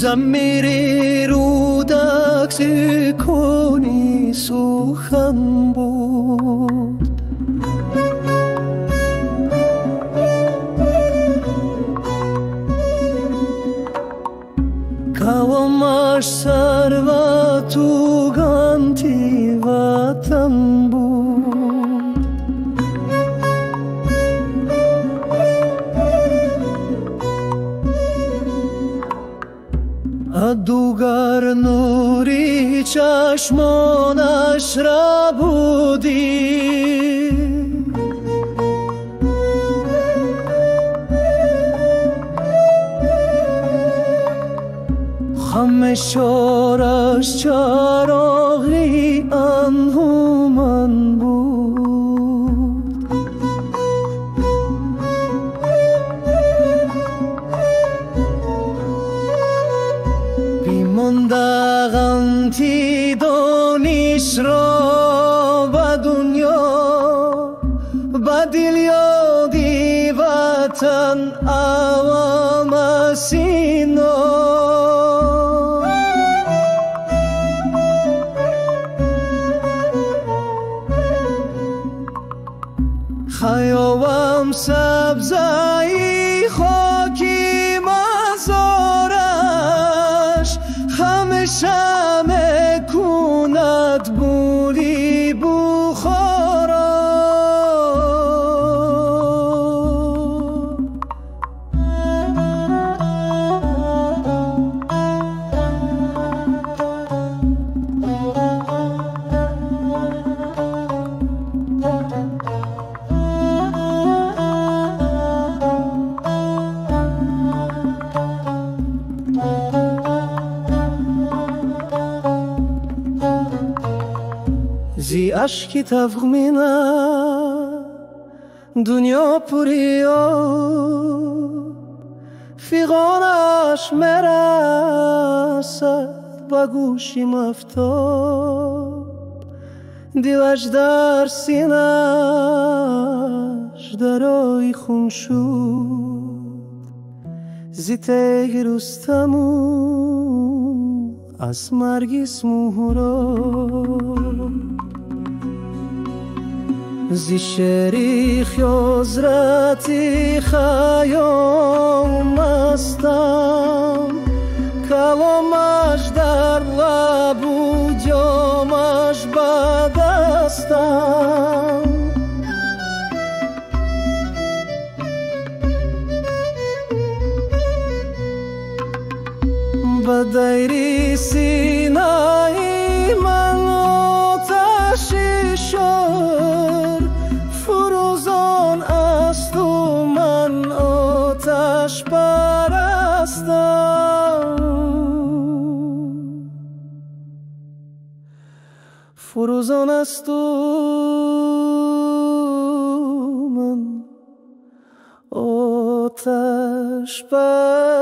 زمیری رو دکسی کنی سخن بود کامش ثروت و گنتی وطن بود ادوگر نوری چشمانش را بودی خم شورش چراغی انهومن بود بیماندگان تی دانش را به دنیا به دل یادی وطن عوام سینا خیابم سبزایی خاکی مزارش همیشه میکند بولی بخارا زی اشکی تفغمینه دنیا پوریا فیغانش مرسد به گوشیم افتاد دیلش در سینش درای خون شد زی تیگ رستمو از مرگیس مهرا زی شعری خیازرتی خیام مستم کلامش در لب و جامش به دستم به دیری سینه من آتشی شد فروزان است و من آتش پرستم فروزان است و من آتش پرستم